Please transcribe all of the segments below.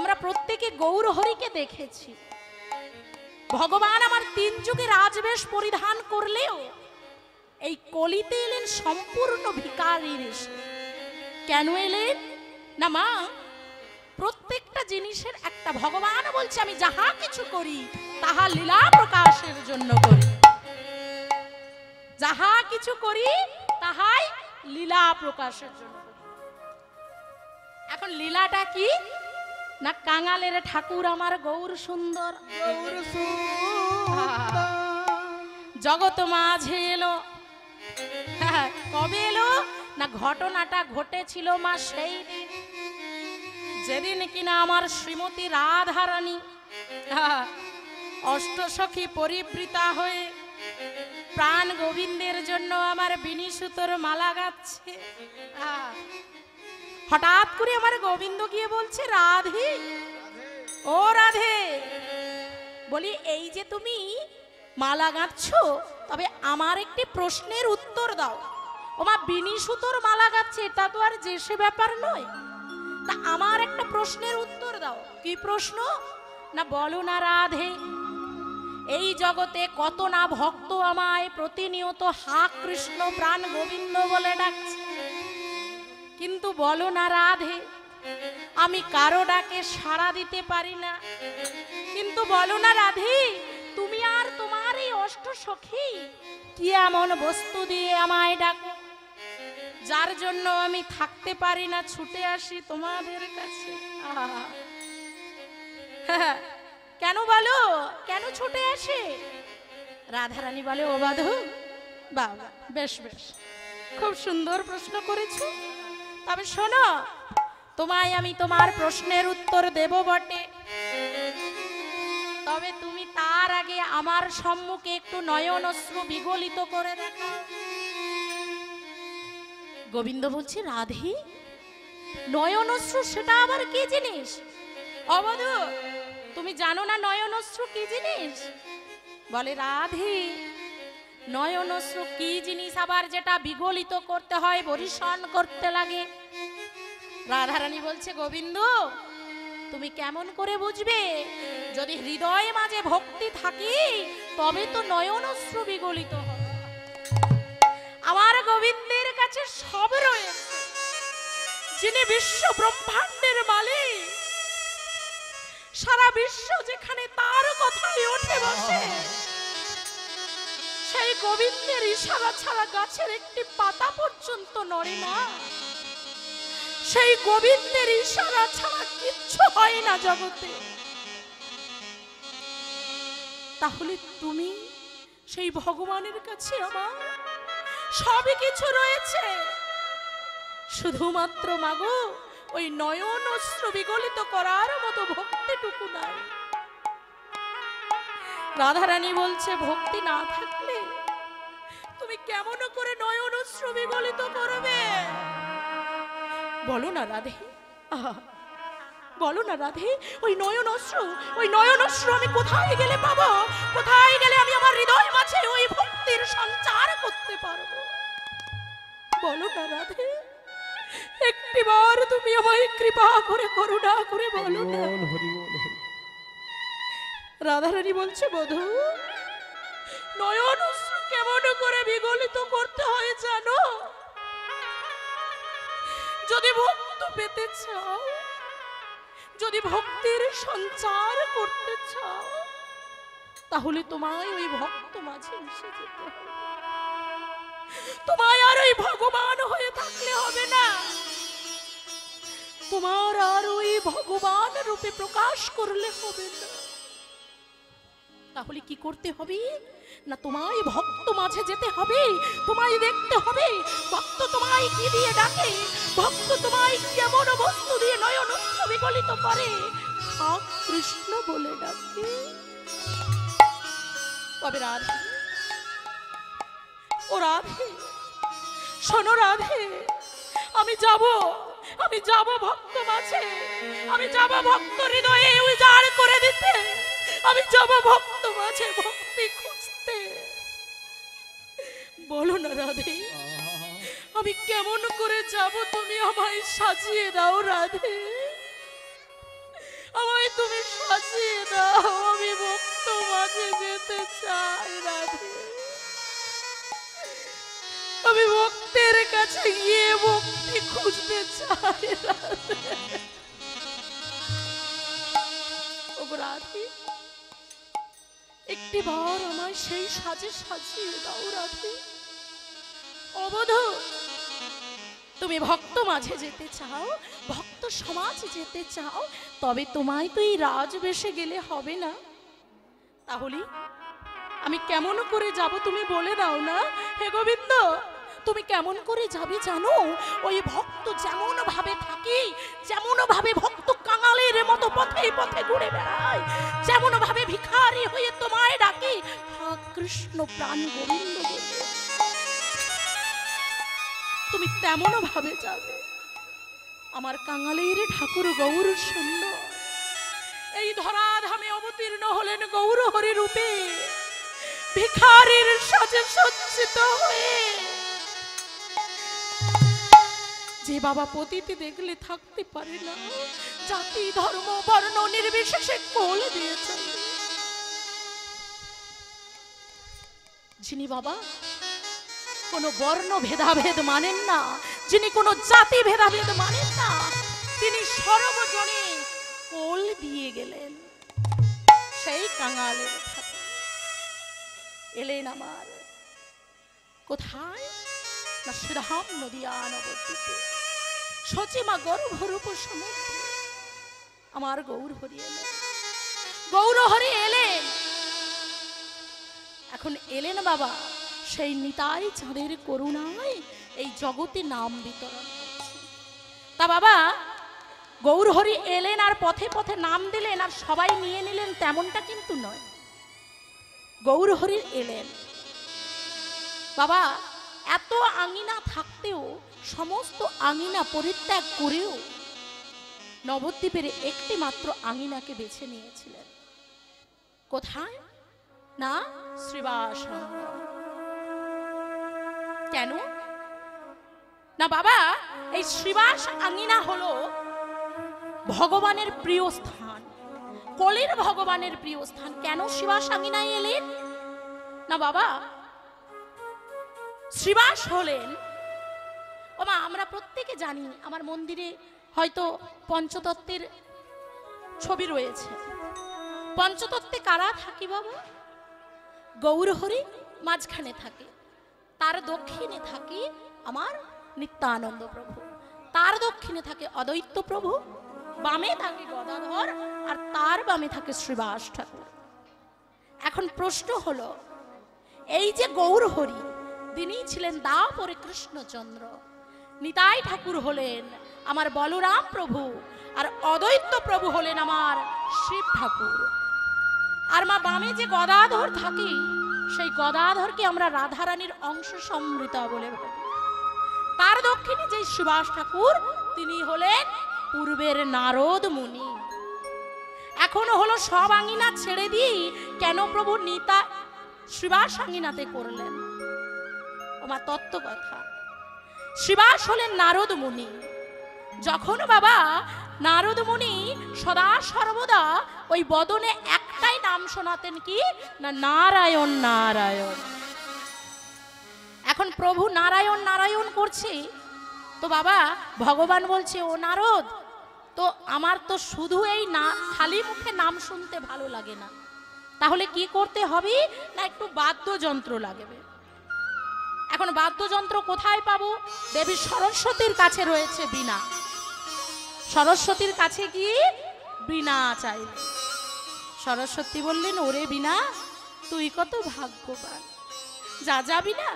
আমরা প্রত্যেকে গৌরহরিকে দেখেছি। ভগবান আমার 3 যুগে রাজবেশ পরিধান করলেও এই কলিতে এলেন সম্পূর্ণ ভিখারির এসে। কেন এলেন না মা? প্রত্যেকটা জিনিসের একটা, ভগবান বলছে আমি যাহা কিছু করি তাহা লীলা প্রকাশের জন্য করি, যাহা কিছু করি তাহাই লীলা প্রকাশের জন্য করি। এখন লীলাটা কি না, কাঙালের ঠাকুর আমার গৌর সুন্দর, জগৎ মাঝে এলো। কবে এলো না, ঘটনাটা ঘটেছিল মা সেই দিন যেদিন কিনা আমার শ্রীমতী রাধারানী অষ্টসখী পরিবৃতা হয়ে প্রাণ গোবিন্দের জন্য আমার বিনিসুতোর মালা গাচ্ছে। হঠাৎ করে আমার গোবিন্দ গিয়ে বলছে, রাধে, ও রাধে, বলি এই যে তুমি মালা গাচ্ছ, তবে আমার একটি প্রশ্নের উত্তর দাও। ও মা, বিনিসুতোর মালা গাচ্ছে এটা তো আর যে সে ব্যাপার নয়, তা আমার একটা প্রশ্নের উত্তর দাও। কি প্রশ্ন না, বলো না রাধে, এই জগতে কত না ভক্ত আমায় প্রতিনিয়ত হা কৃষ্ণ প্রাণ গোবিন্দ বলে ডাকছে, কিন্তু বলো না রাধে, আমি কারো ডাকে সাড়া দিতে পারি না। কিন্তু বলো না রাধে, তুমি আর তোমার এই অষ্টসখী কি এমন বস্তু দিয়ে আমায় ডাকো, যার জন্য আমি থাকতে পারি না, ছুটে আসি তোমাদের কাছে। কেন বলো, কেন ছুটে আসে? রাধারানী বলে, ও বাধু, বাবা, বেশ বেশ, খুব সুন্দর প্রশ্ন করেছো, তবে শোনো, তোমায় আমি তোমার প্রশ্নের উত্তর দেব বটে, তবে তুমি তার আগে আমার সম্মুখে একটু নয়ন অশ্রু বিগলিত করে দেখো। গোবিন্দ বলছে, রাধে, নয়ন অশ্রু সেটা আবার কি জিনিস? অবধূ, তুমি জানো না নয়ন অশ্রু কি জিনিস? বলে, রাধে, নয়ন অশ্রু কি জিনিস আবার যেটা বিগলিত করতে হয়, বরিশন করতে লাগে? রাধারানী বলছে, গোবিন্দ, তুমি কেমন করে বুঝবে? যদি হৃদয়ে মাঝে ভক্তি থাকে তবে তো নয়ন অশ্রু বিগলিত হবে। আমার গোবিন্দের কাছে সব রয়েছে, যিনি বিশ্ব ব্রহ্মাণ্ডের মালিক, সারা বিশ্ব যেখানে তার কথাই ওঠে বসে, সেই গোবিন্দের ইশারা ছাড়া গাছের একটি পাতা পর্যন্ত নড়ে না। সেই গোবিন্দের ইশারা ছাড়া কিচ্ছু হয় না জগতে। তাহলে তুমি সেই ভগবানের কাছে আমার সবই কিছু রয়েছে, শুধুমাত্র মাগো ওই নয়ন অশ্রু বিগলিত করার মতো ভক্তিটুকু নাই। রাধারানী বলছে, ভক্তি না থাকলে তুমি কেমন করে নয়ন অশ্রু বিগলিত করবে? বলো না রাধে, বলো না রাধে, ওই নয়ন অশ্রু আমি কোথায় গেলে পাবো? কোথায় গেলে আমি আমার হৃদয় মাঝে ওই ভক্তির সঞ্চার করতে পারবো? বলো না রাধে, একটিবার তুমি আমায় কৃপা করে করুণা করে বলো না। রাধারানী বলছে, বধূ, নয়ন অশ্রু কেমন করে বিগলিত করতে হয় জানো? যদি ভক্ত পেতে চাও, যদি ভক্তির সঞ্চার করতে চাও, তাহলে তোমায় ওই ভক্ত মাঝে মিশে যেতে হবে। তোমায় আর ওই ভগবান হয়ে থাকলে হবে না, তোমার আর ওই ভগবান রূপে প্রকাশ করলে হবে না। তাহলে কি করতে হবে না, তোমায় ভক্ত মাঝে যেতে হবে, তোমায় দেখতে হবে ভক্ত তোমায় কি দিয়ে ডাকে, ভক্ত তোমায় কেমন বস্তু দিয়ে নয়ন অশ্রু বিগলিত করে, হা কৃষ্ণ বলে ডাকে। তবে রাধে, ও রাধে, শোনো রাধে, আমি যাব ভক্ত মাঝে, আমি যাব ভক্ত হৃদয়ে উজাড় করে দিতে, আমি যাব ভক্ত মাঝে ভক্তি খুঁজতে। বলো না রাধে, আমি কেমন করে যাব? তুমি আমায় সাজিয়ে দাও রাধে, মাঝে যেতে চাই রাধে, আমি ভক্তের কাছে গিয়ে ভক্তি খুঁজতে চাই রাধে। রাধে একটি বার আমায় সেই সাজে সাজিয়ে দাও রাধে। অবধ তুমি ভক্ত মাঝে যেতে চাও, ভক্ত সমাজে যেতে চাও, তবে তোমায় তো এই রাজবেশে গেলে হবে না। তাহলে আমি কেমন করে যাব তুমি বলে দাও না। হে গোবিন্দ, তুমি কেমন করে যাবে জানো? ওই ভক্ত যেমন ভাবে থাকি, যেমন ভাবে ভক্ত কাঙালের মতো পথে পথে ঘুরে বেড়ায়, যেমন ভাবে ভিখারি হয়ে তোমায় ডাকি হা কৃষ্ণ প্রাণ গোবিন্দ বলে, তুমি তেমন ভাবে যাবে। আমার কাঙালের ঠাকুর গৌর সুন্দর এই ধরাধামে অবতীর্ণ হলেন গৌর হরি রূপে, ভিখারির সাজে সজ্জিত হয়ে। যে বাবা পতিতে দেখলে থাকতে পারে না, জাতি ধর্ম বর্ণ নির্বিশেষে কোল দিয়েছেন, যিনি বাবা কোনো বর্ণ ভেদাভেদ মানেন না, যিনি কোনো জাতি ভেদাভেদ মানেন না, তিনি সর্বজনে কোল দিয়ে গেলেন। সেই কাঙালের ঠাকুর এলেন আমার কোথায় না শ্রীরাম নদিয়া নবদ্বীপে সচিমা গর্ভরূপ সমুদ্রে আমার গৌর হরি এলেন। গৌর হরি এলেন, এখন এলেন বাবা সেই নিতাই চাঁদের করুণায় এই জগতে নাম বিতরণ করছে। তা বাবা গৌর হরি এলেন আর পথে পথে নাম দিলেন আর সবাই নিয়ে নিলেন, তেমনটা কিন্তু নয়। গৌর হরি এলেন বাবা এত আঙিনা থাকতেও, সমস্ত আঙিনা পরিত্যাগ করেও নবদ্বীপের একটি মাত্র আঙিনাকে বেছে নিয়েছিলেন। কোথায় না শ্রীবাস। কেন না বাবা এই শ্রীবাস আঙিনা হলো ভগবানের প্রিয় স্থান, কলির ভগবানের প্রিয় স্থান। কেন শ্রীবাস আঙিনায় এলেন না বাবা? শ্রীবাস হলেন, ওমা আমরা প্রত্যেকে জানি আমার মন্দিরে হয়তো পঞ্চতত্ত্বের ছবি রয়েছে। পঞ্চতত্ত্বে কারা থাকি বাবা? গৌর হরি মাঝখানে থাকে, তার দক্ষিণে থাকে আমার নিত্যানন্দ প্রভু, তার দক্ষিণে থাকে অদ্বৈত প্রভু, বামে থাকে গদাধর, আর তার বামে থাকে শ্রীবাস ঠাকুর। এখন প্রশ্ন হলো, এই যে গৌর হরি তিনি ছিলেন দাপরে কৃষ্ণচন্দ্র, নিতাই ঠাকুর হলেন আমার বলরাম প্রভু, আর অদ্বৈত প্রভু হলেন আমার শিব ঠাকুর। আর মা বামে যে গদাধর থাকি, সেই গদাধরকে আমরা রাধারানীর অংশ সমৃতা বলে ভাবি। তার দক্ষিণে যে শ্রীবাস ঠাকুর তিনি হলেন পূর্বের নারদ মুনি। এখন হলো সব আঙিনা ছেড়ে দিয়ে কেন প্রভু নিতা শ্রীবাস আঙিনাতে করলেন? আমার তত্ত্ব কথা, শ্রীবাস হলেন নারদ মুনি। যখন বাবা নারদ মুনি সদা সর্বদা ওই বদনে একটাই নাম শোনাতেন, কি না নারায়ণ নারায়ণ। এখন প্রভু নারায়ণ নারায়ণ করছে, তো বাবা ভগবান বলছে ও নারদ, তো আমার তো শুধু এই না খালি মুখে নাম শুনতে ভালো লাগে না, তাহলে কি করতে হবে না একটু বাদ্যযন্ত্র লাগবে। এখন বাদ্যযন্ত্র কোথায় পাবো? দেবী সরস্বতীর কাছে রয়েছে বীণা। সরস্বতীর কাছে গিয়ে বীণা চাইলেন। সরস্বতী বললেন, ওরে বীণা তুই কত ভাগ্যবান, যা যাবি না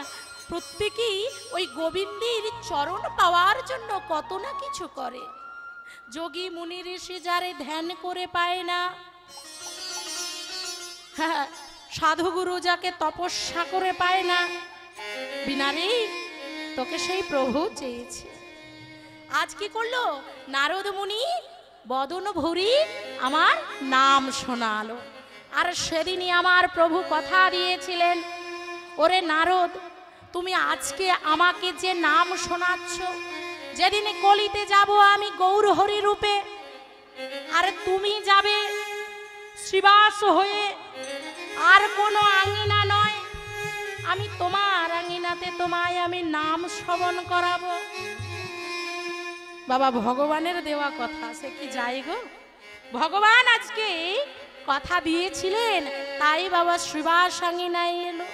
প্রত্যেকেই ওই গোবিন্দের চরণ পাওয়ার জন্য কত না কিছু করে। যোগী মুনি ঋষি যারে ধ্যান করে পায় না, হ্যাঁ সাধুগুরু যাকে তপস্যা করে পায় না, বিনারে তোকে সেই প্রভু চেয়েছে। আজ কি করলো নারদ মুনি? বদন ভরি আমার নাম শোনালো। আর সেদিনই আমার প্রভু কথা দিয়েছিলেন, ওরে নারদ তুমি আজকে আমাকে যে নাম শোনাচ্ছ, যেদিন কলিতে যাব আমি গৌর হরি রূপে, আর তুমি যাবে শ্রীবাস হয়ে আর কোনো আঙিনা নয়, আমি তোমার আঙিনাতে তোমায় আমি নাম শ্রবণ করাবো। বাবা ভগবানের দেওয়া কথা, সে কি যাই গো, ভগবান আজকে কথা দিয়েছিলেন, তাই বাবা শিবাস আঙিনায় এলো।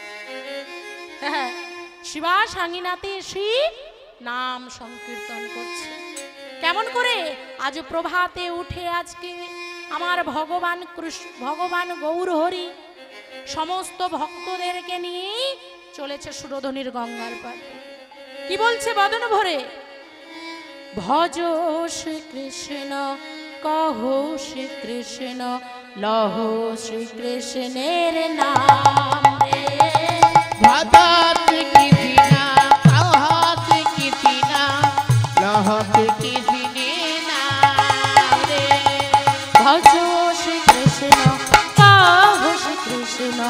হ্যাঁ, শিবাস আঙিনাতে এসে নাম সংকীর্তন করছে। কেমন করে? আজ প্রভাতে উঠে আজকে আমার ভগবান কৃষ্ণ, ভগবান গৌর হরি সমস্ত ভক্তদেরকে নিয়ে চলেছে সুরধনির গঙ্গার পাড়ে। কি বলছে বদন ভরে? ভজ শ্রীকৃষ্ণ, কহ শ্রীকৃষ্ণ, লহ শ্রীকৃষ্ণের নাম রে। ভজ শ্রীকৃষ্ণ, কহ শ্রীকৃষ্ণ, লহ শ্রীকৃষ্ণের নাম রে। ভজ শ্রীকৃষ্ণ, কহ শ্রীকৃষ্ণ,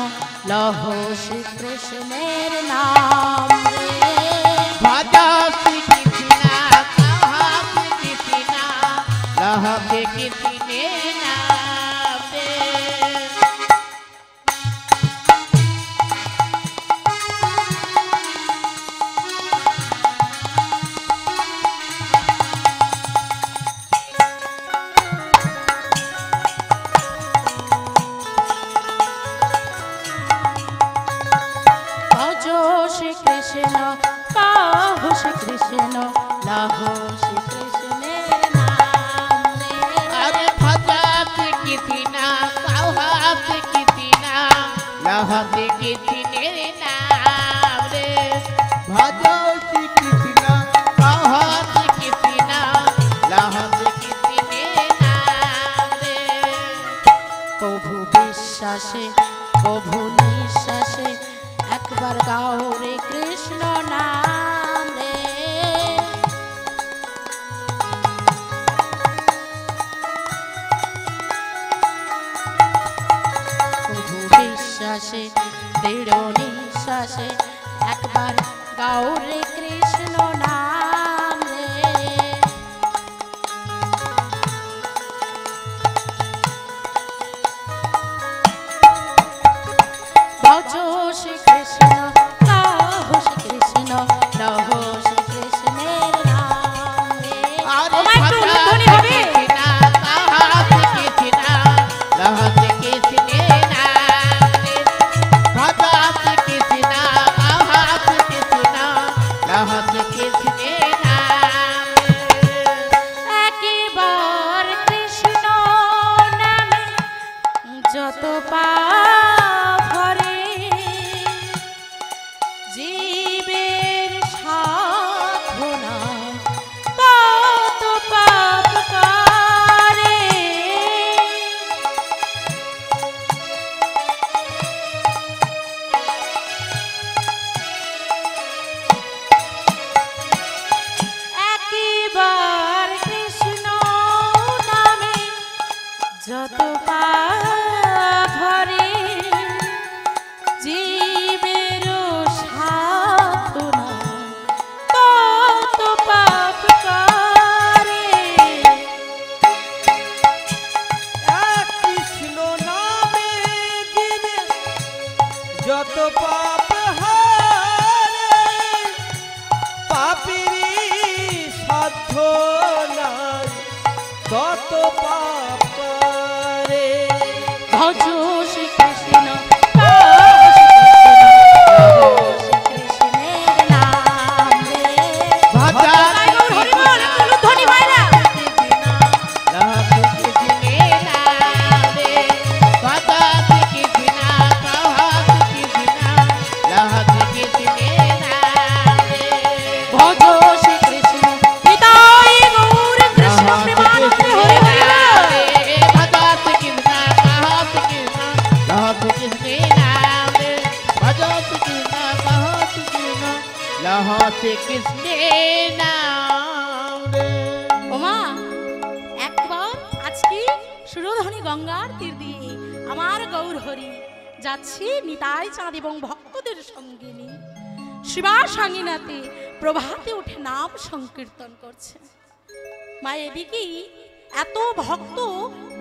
লহ শ্রীকৃষ্ণের নাম রে। ভজ শ্রীকৃষ্ণ, কহ শ্রীকৃষ্ণ, লহ শ্রীকৃষ্ণের নাম রে। ভজ শ্রীকৃষ্ণ, কহ শ্রীকৃষ্ণ, লহ শ্রীকৃষ্ণের নাম রে। अरे भजा श्रीकृष्ण, कह श्रीकृष्ण, लह श्रीकृष्णेर नाम रे। भजा श्रीकृष्ण, कह श्रीकृष्ण, लह श्रीकृष्णेर नाम रे। প্রভু বিশ্বাসে, প্রভু নিঃশ্বাসে একবার গাও রে কৃষ্ণ নাম রে। প্রভু বিশ্বাসে, দৃঢ় নিঃশ্বাসে একবার গাও রে কৃষ্ণ নাম রে। ভজ শ্রীকৃষ্ণ, কহ শ্রীকৃষ্ণ, লহ শ্রীকৃষ্ণের নাম রে। अरे ওমা, একটু भजा উলুধ্বনি হবে। श्रीकृष्ण, कह श्रीकृष्ण, लह श्रीकृष्णेर नाम रे। भजा श्रीकृष्ण, कह श्रीकृष्ण, लह श्रीकृष्णेर नाम रे। একবার কৃষ্ণ নামে যত পাপ হরে, জীবের সাধনা তত পাপ করে। একবার কৃষ্ণ নামে যত পাপ হরে, জীবের সাধনা তত পাপ করে। কৃষ্ণ নামে দিনে যত পাপ হারে, পাপেরই সাধ্য নাই তত পাপ করে। ভজ শ্রীকৃষ্ণ, কহ শ্রীকৃষ্ণ, লহ শ্রীকৃষ্ণের নাম রে। भजा জয় গৌর হরি বল, একটু উলুধ্বনি ভাইরা। लह श्रीकृष्णेर नाम रे। भजा श्रीकृष्ण, कह श्रीकृष्ण, लह श्रीकृष्णेर नाम रे। ভজ শ্রীকৃষ্ণ, নিতাই গৌর কৃষ্ণ প্রেমানন্দে হরি হরি বল। भजा श्रीकृष्ण, कह श्रीकृष्ण, लह श्रीकृष्णेर नाम रे। भजा श्रीकृष्ण, कह श्रीकृष्ण, लह श्रीकृष्णेर नाम रे। ওমা, একবার আজকে সুরধনী গঙ্গার তীর দিয়ে আমার গৌর হরি যাচ্ছি নিতাই চাঁদ এবং ভক্তদের সঙ্গে নিয়ে শিবাস আঙিনাতে প্রভাতে উঠে নাম সংকীর্তন করছে। মা, এদিকেই এত ভক্ত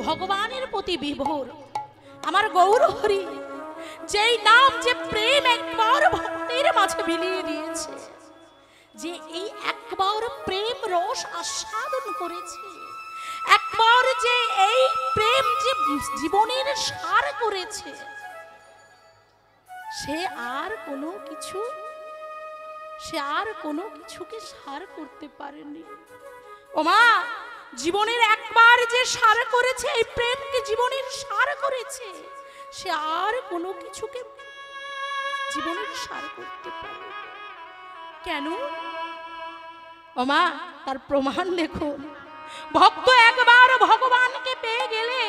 ভগবানের প্রতি বিভোর। আমার গৌর হরি যেই নাম যে প্রেম একবার ভক্তের মাঝে বিলিয়ে দিয়েছে, যে এই একবার প্রেম রস আস্বাদন করেছে, একবার যে এই প্রেম যে জীবনের সার করেছে, সে আর কোনো কিছুকে সার করতে পারেনি। ওমা, জীবনের একবার যে সার করেছে, এই প্রেমকে জীবনের সার করেছে, সে আর কোনো কিছুকে জীবনের সার করতে পারে কেন? ওমা, তার প্রমাণ দেখুন। ভক্ত একবার ভগবানকে পেয়ে গেলে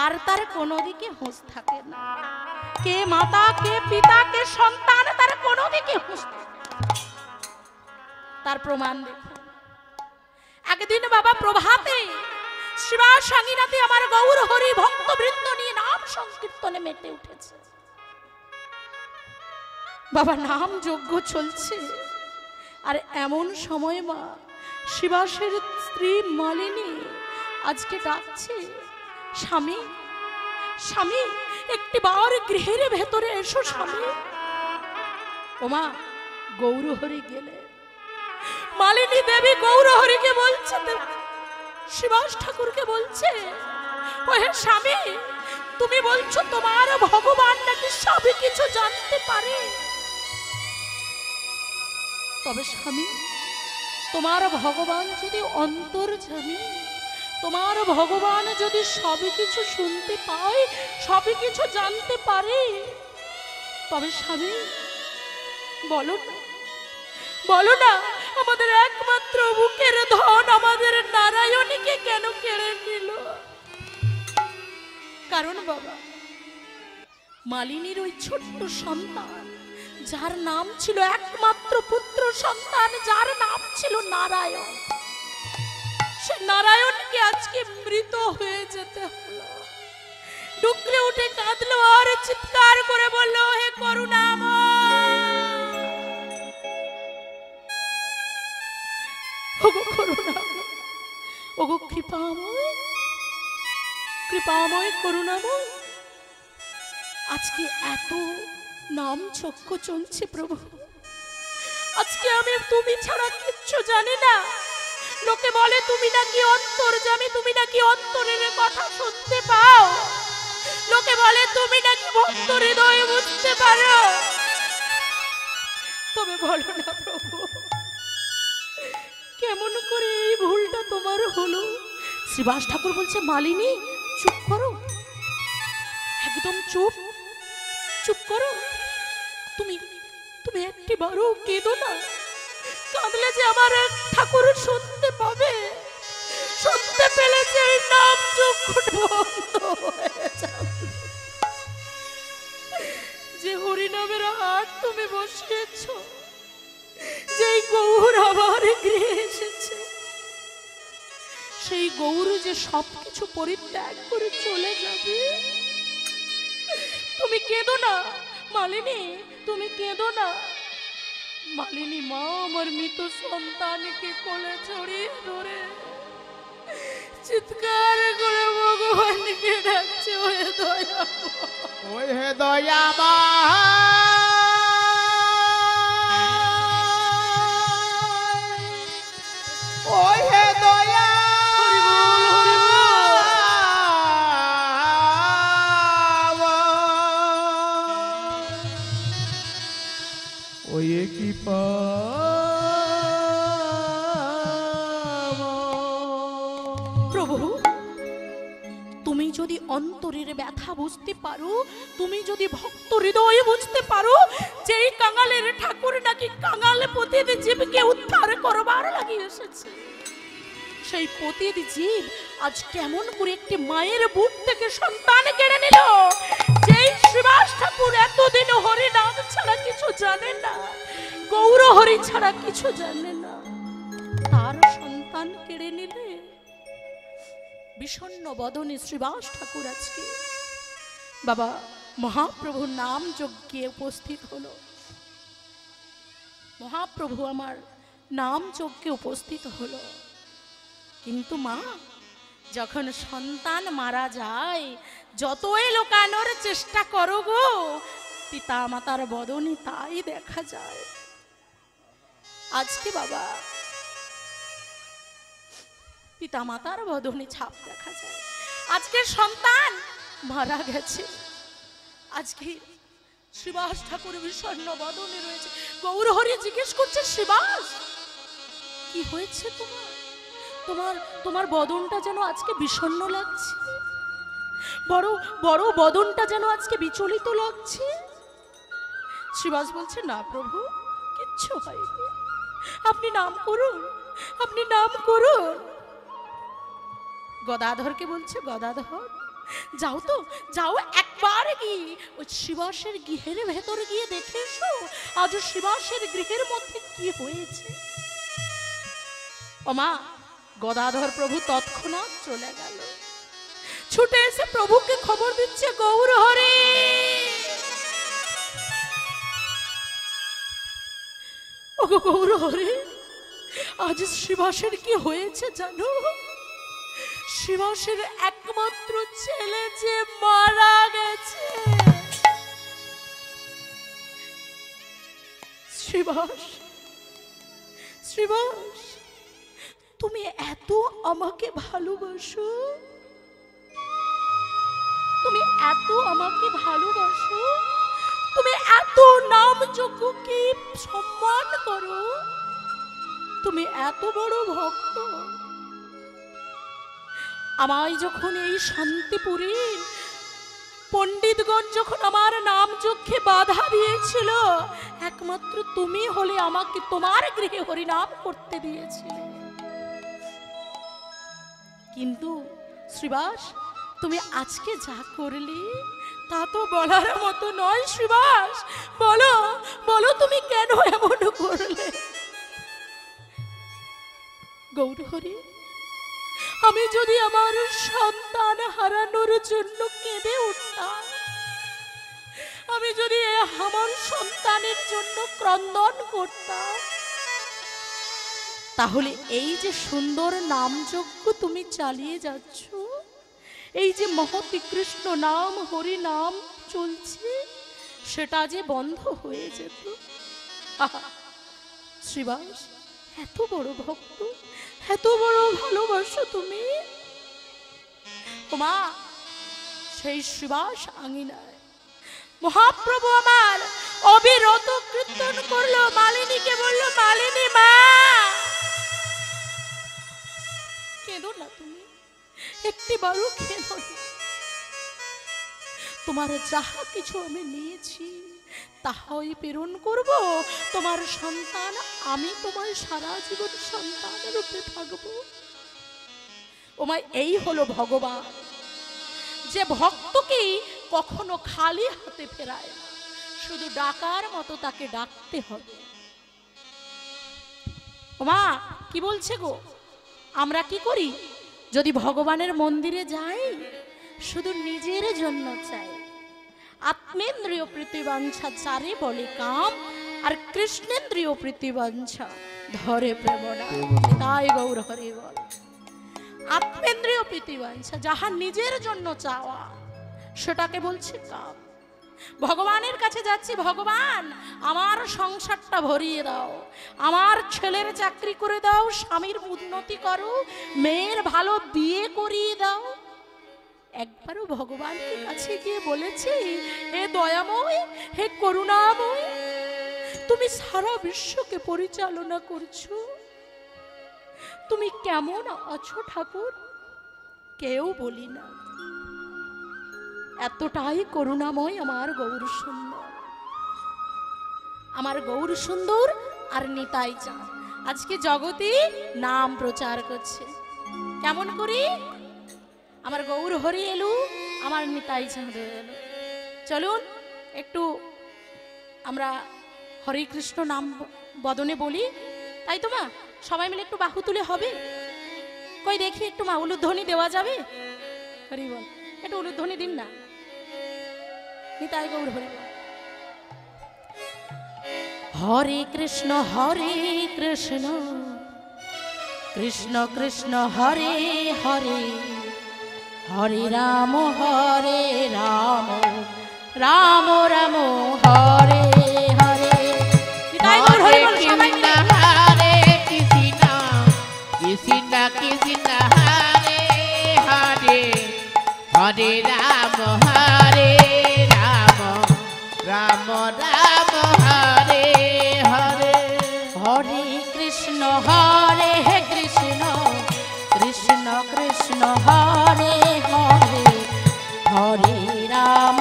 আর তার কোনো দিকে হুঁশ থাকে না। কে মাতা, কে পিতা, কে সন্তান, তার কোনো দিকে হুঁশ থাকে না। তার প্রমাণ দেখুন। একদিন বাবা প্রভাতে শিবা সাঙ্গিনাতে আমার গৌর হরি ভক্তবৃন্দ নিয়ে নাম সংকীর্তনে মেতে উঠেছে। বাবা নাম যজ্ঞ চলছে, আর এমন সময় মা শিবাসের স্ত্রী মালিনী আজকে ডাকছে, স্বামী স্বামী একটি বার গৃহের ভেতরে এসো স্বামী। ওমা, গৌরহরি গেলে মালিনী দেবী গৌরহরিকে বলছে, শিবাস ঠাকুরকে বলছে, ওহে স্বামী, তুমি বলছো তোমার ভগবান নাকি সব কিছু জানতে পারে। তবে স্বামী, তোমার ভগবান যদি অন্তর্যামী, তোমার ভগবান যদি সবই কিছু শুনতে পায়, সবই কিছু জানতে পারে, তবে স্বামী বলো না, বলো না, আমাদের একমাত্র বুকের ধন আমাদের নারায়ণীকে কেন কেড়ে নিল? কারণ বাবা, মালিনীর ওই ছোট্ট সন্তান, যার নাম ছিল একমাত্র পুত্র সন্তান, যার নাম ছিল নারায়ণ, সে নারায়ণকে আজকে মৃত হয়ে যেতে হলো। ডুকরে উঠে কাঁদলো আর চিৎকার করে বলল, হে করুণাময়, ওগো করুণাময়, ওগো কৃপাময়, কৃপাময় করুণাময়, আজকে এত নাম চক্ষ চলছে প্রভু, আজকে আমি তুমি ছাড়া কিচ্ছু জানি না। লোকে বলে তুমি নাকি অন্তর্যামী, তুমি নাকি অন্তরের কথা শুনতে পাও, লোকে বলে তুমি নাকি ভক্ত হৃদয় বুঝতে পারো। তবে বলো না প্রভু, কেমন করে এই ভুলটা তোমার হলো? শ্রীবাস ঠাকুর বলছে, মালিনী চুপ করো, একদম চুপ, চুপ করো, তুমি তুমি একটি বারও কেঁদো না, কাঁদলে যে আমার ঠাকুর শুনতে পাবে, শুনতে পেলে যে এই নাম চক্ষুট বন্ধ হয়ে যাবে। যে হরিনামের হাট তুমি বসিয়েছ, যেই গৌর আমার গৃহে এসেছে, সেই গৌর যে সবকিছু পরিত্যাগ করে চলে যাবে। তুমি কেঁদো না মালিনী, তুমি কেঁদো না। মালিনী মা আমার মৃত সন্তানকে কোলে ছড়িয়ে ধরে চিৎকার করে ভগবানকে ডাকছে, ওহে দয়াময়, ওহে দয়াময়, ওহে দয়া, হরি বল, হরি বল। ওয়ে কি প্রভু, তুমি যদি অন্তরের ব্যথা বুঝতে পারো, তুমি যদি ভক্ত হৃদয়ে বুঝতে পারো, যেই কাঙালের ঠাকুর নাকি কাঙাল পতিত জীবকে উদ্ধার করবার লাগি এসেছে, সেই পতিত জীব আজ কেমন করে একটি মায়ের বুক থেকে সন্তান কেড়ে নিল। যেই শ্রীবাস ঠাকুর এতদিন হরি নাম ছাড়া কিছু জানে না, গৌর হরি ছাড়া কিছু জানে না, তার সন্তান কেড়ে নিলে বিষণ্ণ বদনে শ্রীবাস ঠাকুর আজকে বাবা মহাপ্রভুর নাম যজ্ঞে উপস্থিত হলো। মহাপ্রভু আমার নাম যজ্ঞে উপস্থিত হলো, কিন্তু মা যখন সন্তান মারা যায়, যতই লুকানোর চেষ্টা করো গো, পিতা মাতার বদনে তাই দেখা যায়। আজকে বাবা পিতা মাতার বদনে ছাপ দেখা যায়। আজকে সন্তান মারা গেছে, আজকে শ্রীবাস ঠাকুর বিষণ্ণ বদনে রয়েছে। গৌরহরি জিজ্ঞেস করছে, শ্রীবাস কি হয়েছে তোমার? তোমার তোমার বদনটা যেন আজকে বিষণ্ণ লাগছে, বড় বড় বদনটা যেন আজকে বিচলিত লাগছে। শ্রীবাস বলছে, না প্রভু, কিচ্ছু হয়নি, আপনি নাম করুন, আপনি নাম করুন। গদাধরকে বলছে, গদাধর যাও তো, যাও একবার গিয়ে ওই শ্রীবাসের গৃহের ভেতর গিয়ে দেখে এসো, আজ শ্রীবাসের গৃহের মধ্যে কি হয়েছে। ওমা, গদাধর প্রভু তৎক্ষণাৎ চলে গেল, ছুটে এসে প্রভুকে খবর দিচ্ছে, গৌরহরি ওগো গৌরহরি, আজ শ্রীবাসের কি হয়েছে জানো? শ্রীবাসের একমাত্র ছেলে যে মারা গেছে। শ্রীবাস, শ্রীবাস, তুমি এত আমাকে ভালোবাসো, তুমি এত আমাকে ভালোবাসো, তুমি এত নাম যজ্ঞকে সম্মান করো, তুমি এত বড় ভক্ত। আমায় যখন এই শান্তিপুরে পণ্ডিতগণ যখন আমার নাম যজ্ঞে বাধা দিয়েছিল, একমাত্র তুমি হলে আমাকে তোমার গৃহে হরিনাম করতে দিয়েছিলে। কিন্তু শ্রীবাস, তুমি আজকে যা করলে তা তো বলার মতো নয়। শ্রীবাস, বলো বলো, তুমি কেন এমন করলে? গৌরহরি, আমি যদি আমার সন্তান হারানোর জন্য কেঁদে উঠতাম, আমি যদি আমার সন্তানের জন্য ক্রন্দন করতাম, তাহলে এই যে সুন্দর নামযজ্ঞ তুমি চালিয়ে যাচ্ছ, এই যে মহতি কৃষ্ণ নাম হরি নাম চলছে, সেটা যে বন্ধ হয়ে যেত। শ্রীবাস এত বড় ভক্ত, এত বড় ভালোবাসো তুমি। মা, সেই শ্রীবাস আঙিনায় মহাপ্রভু আমার অবিরত কীর্তন করলো, মালিনীকে বললো, মালিনী মা কেঁদো না, তুমি একটিবারও কেঁদো না। তোমার যাহা কিছু আমি নিয়েছি তাহাই প্রেরণ করব, তোমার সন্তান আমি তোমার সারা জীবন সন্তানের রূপে থাকবো। ওমা, এই হলো ভগবান, যে ভক্তকে কখনো খালি হাতে ফেরায় না, শুধু ডাকার মতো তাকে ডাকতে হবে। ওমা কি বলছে গো, আমরা কি করি? যদি ভগবানের মন্দিরে যাই, শুধু নিজের জন্য চাই। আত্মেন্দ্রিয় প্রীতিবাঞ্ছা চারে বলে কাম, আর কৃষ্ণেন্দ্রিয় প্রীতিবাঞ্ছা ধরে প্রেমনা। তাই গৌর হরি বল, আত্মেন্দ্রিয় প্রীতিবাঞ্ছা, যাহা নিজের জন্য চাওয়া, সেটাকে বলছে কাম। ভগবানের কাছে যাচ্ছি, ভগবান আমার সংসারটা ভরিয়ে দাও, আমার ছেলের চাকরি করে দাও, স্বামীর উন্নতি করো, মেয়ের ভালো বিয়ে করিয়ে দাও। একবারও ভগবানকে কাছে গিয়ে বলেছি, হে দয়াময়, হে করুণাময়, তুমি সারা বিশ্বকে পরিচালনা করছো, তুমি কেমন আছো ঠাকুর? কেউ বলি না। এতটাই করুণাময় আমার গৌর সুন্দর, আমার গৌর সুন্দর আর নিতাই চাঁদ আজকে জগতে নাম প্রচার করছে। কেমন করি? আমার গৌর হরি এলু, আমার নিতাই চাঁদ এলো। চলুন একটু আমরা হরে কৃষ্ণ নাম বদনে বলি, তাই তো মা? সবাই মিলে একটু বাহু তুলে হবে? কই দেখি একটু মা, উলুধ্বনি দেওয়া যাবে? হরি বল, একটু উলুধ্বনি দিন না। নিতাই গৌর হরি বল। হরে কৃষ্ণ কৃষ্ণ কৃষ্ণ হরে হরে, হরে রাম রাম রাম হরে হরে। নিতাই গৌর হরি বল, সবাই মিলে। হরে কৃষ্ণ কৃষ্ণ কৃষ্ণ হরে হরে হরে রাম রাম রাম হরে হরে। হরে কৃষ্ণ হরে কৃষ্ণ কৃষ্ণ কৃষ্ণ হরে হরে হরে রাম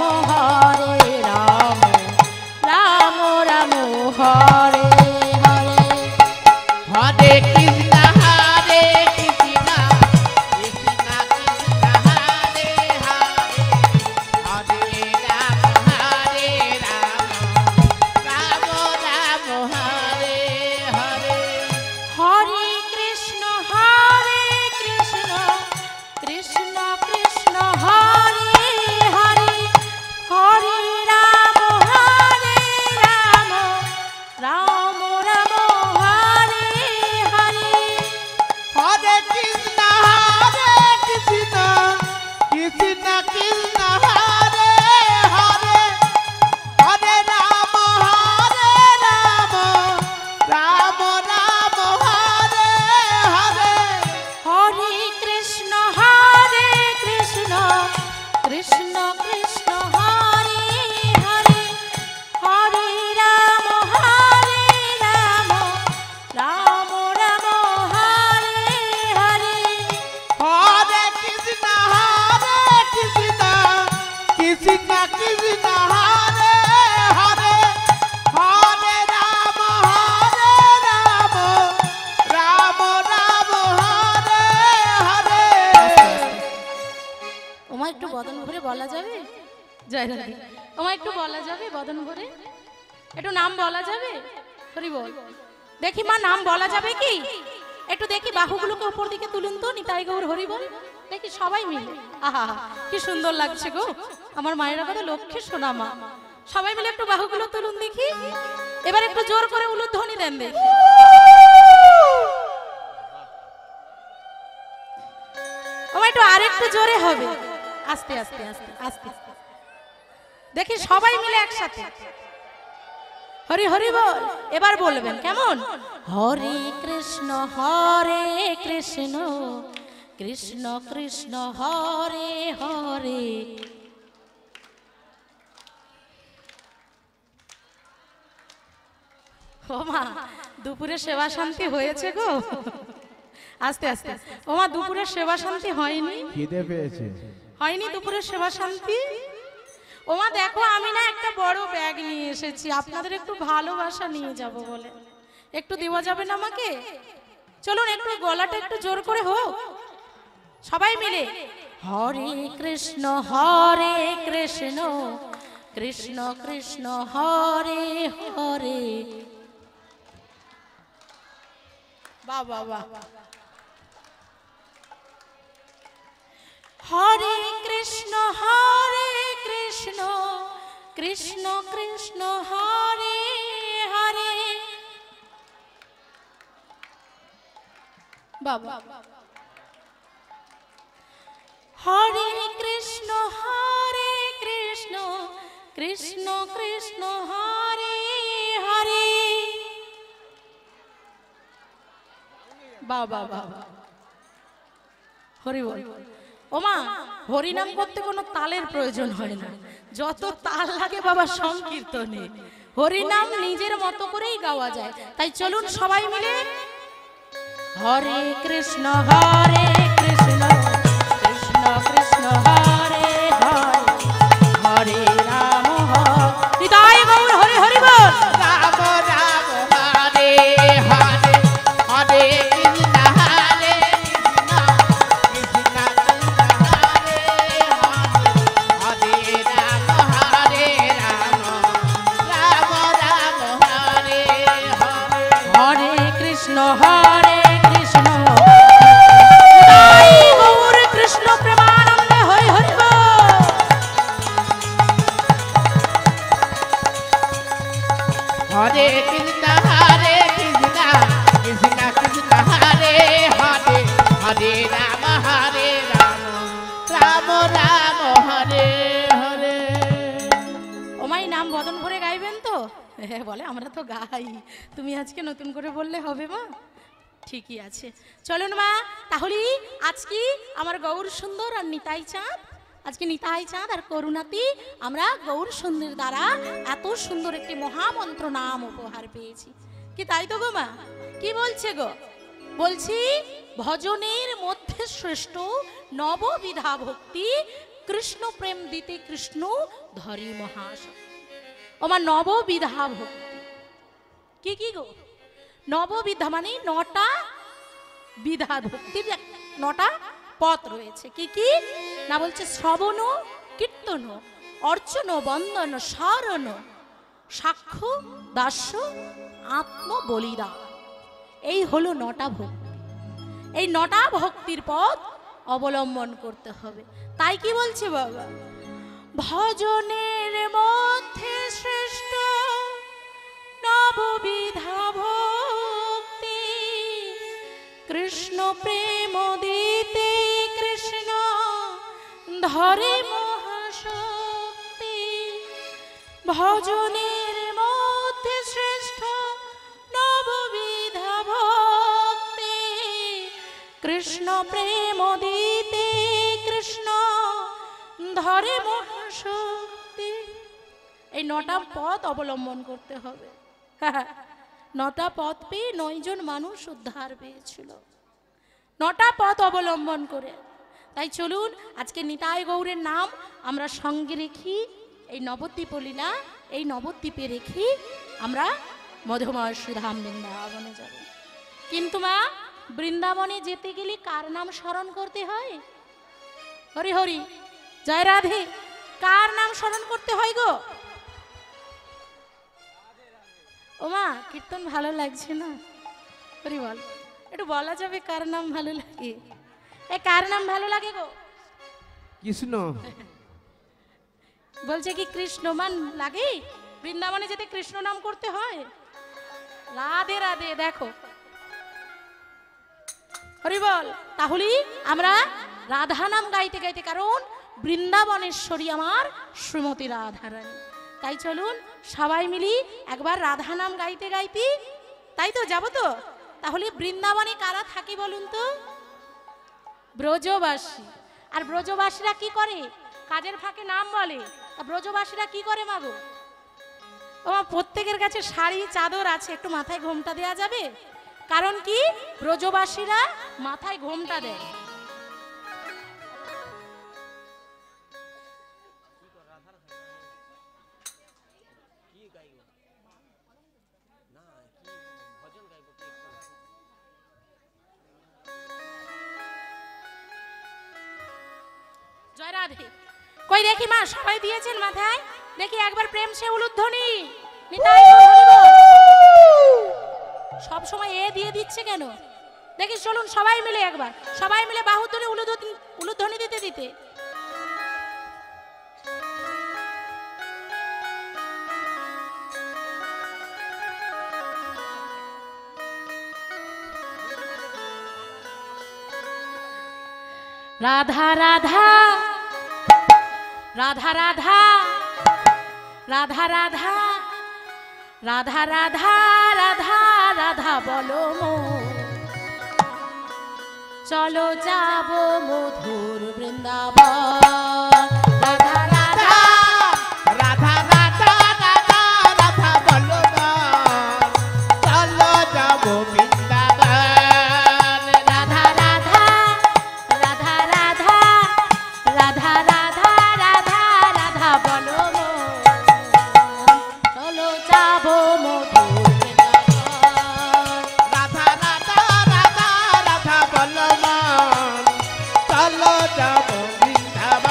রাম রাম হরে হরে। হরে কৃষ্ণ কৃষ্ণ কৃষ্ণ কৃষ্ণ হরে হরে হরে রাম রাম রাম হরে হরে। হরে কৃষ্ণ কৃষ্ণ কৃষ্ণ কৃষ্ণ হরে হরে হরে রাম রাম রাম হরে হরে। হরে কৃষ্ণ কৃষ্ণ কৃষ্ণ কৃষ্ণ হরে হরে হরে রাম রাম রাম হরে হরে। হরে কৃষ্ণ কৃষ্ণ কৃষ্ণ কৃষ্ণ হরে হরে হরে রাম রাম রাম হরে হরে। হরে কৃষ্ণ কৃষ্ণ কৃষ্ণ কৃষ্ণ হরে হরে হরে রাম রাম রাম হরে হরে। ওমা একটু বদন ভরে বলা যাবে? জয় রাধে। ওমা একটু বলা যাবে বদন ভরে? একটু নাম বলা যাবে? হরি বল। দেখি মা, নাম বলা যাবে কি? একটু দেখি বাহুগুলোকে উপর দিকে তুলুন তো, নিতাই গৌর হরি বল। দেখি সবাই মিলে। আহা কি সুন্দর লাগছে গো, আমার মায়েরা কত লক্ষ্মী সোনা মা। সবাই মিলে একটু বাহুগুলো তুলুন দেখি। এবার একটু জোর করে উলুধ্বনি দেন দেখি। ওমা একটু আরেকটু জোরে হবে, আস্তে আস্তে আস্তে আস্তে। দেখি সবাই মিলে একসাথে হরি হরি বল। এবার বলবেন কেমন? হরে কৃষ্ণ কৃষ্ণ কৃষ্ণ হরে হরে। ওমা দুপুরে সেবা শান্তি হয়েছে গো? আস্তে আস্তে। ওমা দুপুরে সেবা শান্তি হয়নি? খিদে পেয়েছে। হয়নি দুপুরে সেবা শান্তি? ওমা দেখো, আমি না একটা বড় ব্যাগ নিয়ে এসেছি আপনাদের একটু ভালোবাসা নিয়ে যাব বলে। একটু দেওয়া যাবে না আমাকে? চলুন একটু গলাটা একটু জোর করে হোক সবাই মিলে। হরে কৃষ্ণ কৃষ্ণ কৃষ্ণ কৃষ্ণ হরে হরে। বাহ বাহ বাহ। হরে কৃষ্ণ কৃষ্ণ কৃষ্ণ কৃষ্ণ হরে হরে। বাবা। হরে কৃষ্ণ কৃষ্ণ কৃষ্ণ কৃষ্ণ হরে হরে। বাবা বাবা হরি বল। ওমা হরি নাম করতে কোনো তালের প্রয়োজন হয় না, যত তাল লাগে বাবা সংকীর্তনে। হরি নাম নিজের মতো করেই গাওয়া যায়। তাই চলুন সবাই মিলে হরে কৃষ্ণ কৃষ্ণ কৃষ্ণ কৃষ্ণ হরে হরে হরে রাম নিতাই গৌর হরি হরি বল। রাম রাম হরে হরে হরে কৃষ্ণ কৃষ্ণ কৃষ্ণ হরে হরে হরে রাম রাম রাম হরে হরে। হরে কৃষ্ণ কৃষ্ণ নিতাই গৌর রাম হরে হরে। ওমাই নাম বদন ভরে গাইবেন তো? হ্যাঁ বলে আমরা তো গাই, তুমি আজকে নতুন করে বললে হবে মা? ঠিকই আছে, চলুন মা তাহলে আজকে আমার গৌর সুন্দর আর নিতাই চাঁদ, আজকে নিতাই চাঁদ আর করুণাতি আমরা গৌর সুন্দর দ্বারা এত সুন্দর একটি মহামন্ত্র নাম উপহার পেয়েছি। কি তাই তো গো মা? কি বলছে গো? বলছি ভজনের মধ্যে শ্রেষ্ঠ নববিধা ভক্তি, কৃষ্ণ প্রেম দিতে কৃষ্ণ ধরি মহাশয়। আমার নববিধা ভক্তি কি কি গো? নববিধা মানে নটা বিধা ভক্তির নটা পথ রয়েছে। কি কি না বলছে? শ্রবণ, কীর্তন, অর্চন, বন্দন, স্মরণ, সাক্ষ্য, দাস্য, আত্ম বলিদান। এই হলো নটা ভক্তি। এই নটা ভক্তির পথ অবলম্বন করতে হবে। তাই কি বলছে বাবা? ভজনের মধ্যে শ্রেষ্ঠ নববিধা ভক্তি, কৃষ্ণ প্রেম দিতে কৃষ্ণ ধরে মহাশক্তি। ভজনের মধ্যে শ্রেষ্ঠ নববিধা ভক্তি, কৃষ্ণ প্রেম দিতে কৃষ্ণ ধরে মহাশক্তি। এই নটা পথ অবলম্বন করতে হবে। নটা পথ পেয়ে 9 জন মানুষ উদ্ধার পেয়েছিল, নটা পথ অবলম্বন করে। তাই চলুন আজকে নিতাই গৌরের নাম আমরা সঙ্গে রেখি, এই নবদ্বীপ লীলা এই নবদ্বীপে রেখি আমরা মধুময় শ্রীধাম বৃন্দাবনে যাব। কিন্তু মা বৃন্দাবনে যেতে গেলে কার নাম স্মরণ করতে হয়? হরি হরি জয় রাধে। কার নাম স্মরণ করতে হয় গো? ওমা কীর্তন ভালো লাগছে না? হরি বল, একটু বলা যাবে কার নাম ভালো লাগে? এ কার নাম ভালো লাগে গো? কৃষ্ণ। বলছে কি কৃষ্ণ মান লাগে? বৃন্দাবনে যেতে কৃষ্ণ নাম করতে হয়? রাধে রাধে। দেখো হরি বল, তাহলে আমরা রাধা নাম গাইতে গাইতে, কারণ বৃন্দাবনেশ্বরী আমার শ্রীমতী রাধারানী। তাই চলুন সবাই মিলি একবার রাধা নাম গাইতে গাইতে, তাই তো যাবো তো। তাহলে বৃন্দাবনে কারা থাকে বলুন তো? ব্রজবাসী। আর ব্রজবাসীরা কি করে? কাজের ফাঁকে নাম বলে। তা ব্রজবাসীরা কি করে মাগো? ও প্রত্যেকের কাছে শাড়ি চাদর আছে, একটু মাথায় ঘোমটা দেয়া যাবে? কারণ কি ব্রজবাসীরা মাথায় ঘোমটা দেয়। জয় রাধে। কই দেখি মা সবাই দিয়েছেন মাথায়, দেখি একবার প্রেম সে উলুধ্বনি। সব সময় এ দিয়ে দিচ্ছে কেন? দেখি চলুন সবাই মিলে একবার, সবাই মিলে বাহু তুলে উলুধ্বনি দিতে দিতে। রাধা রাধা রাধা রাধা রাধা রাধা রাধা রাধা রাধা রাধা বলো মো, চলো যাবো মধুর বৃন্দাবন। রাধা রাধা রাধা রাধা রাধা রাধা বলো না, চলো যাবো বৃন্দাবন। রাধা রাধা রাধা রাধা রাধা রাধা রাধা রাধা বলো মো, চলো যাবো মধুর বৃন্দাবন। রাধা রাধা রাধা রাধা বলো না, চলো যাবো বৃন্দাবন।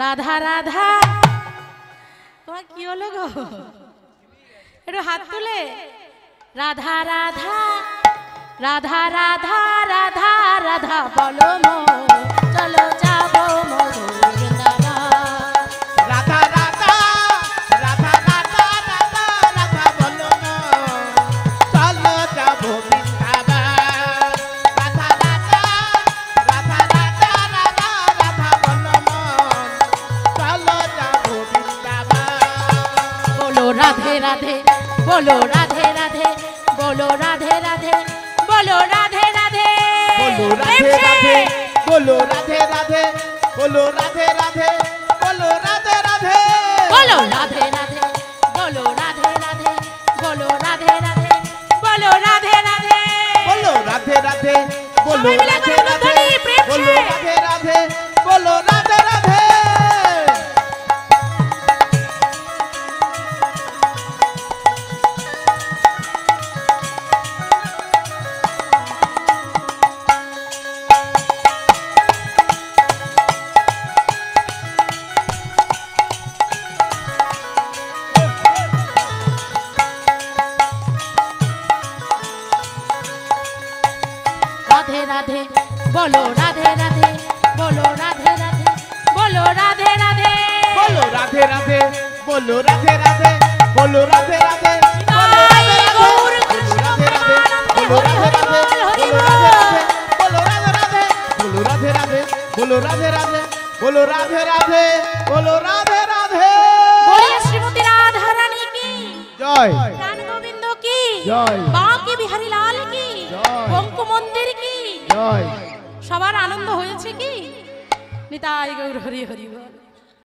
রাধা রাধা তোমার কি হলো গো একটু হাত তুলে রাধা রাধা রাধা রাধা রাধা রাধা বলো মো চলো যাবো মধুর বৃন্দাবন রাধা রাধা রাধা রাধা রাধা রাধা বলো না চলো যাবো বৃন্দাবন রাধা রাধা রাধা রাধা রাধা রাধা বলো না চলো যাবো বৃন্দাবন বলো রাধে রাধে বলো রাধে রাধে বলো রাধে রাধে বলো রাধে রাধে বলো রাধে রাধে বলো রাধে রাধে বলো রাধে রাধে বলো রাধে রাধে বলো রাধে রাধে বলো রাধে রাধে বলো রাধে রাধে বলো রাধে রাধে বলো রাধে রাধে বলো সবাই মিলে রাধে একবার রাধে ধ্বনি, প্রেম বলো সে। রাধে রাধে বলো রাধে রাধে রাধে রাধে বলো রাধে রাধে বলো রাধে রাধে বলো রাধে রাধে বলো রাধে রাধে বলো রাধে রাধে বলো রাধে রাধে জয় গৌর কৃষ্ণ বলো রাধে রাধে হরি বলো বল, রাধে হরি রাধে বলো রাধে রাধে বলো রাধে রাধে বলো রাধে রাধে বলো রাধে রাধে বলিয়ে শ্রীমতী রাধা রানী কি জয় প্রাণ গোবিন্দ কি জয়। বাঁকে বিহারী লাল কি জয়। বঙ্ক মন্দির কি জয় সবার আনন্দ হয়েছে কি নিতাই গৌর হরি হরি বল।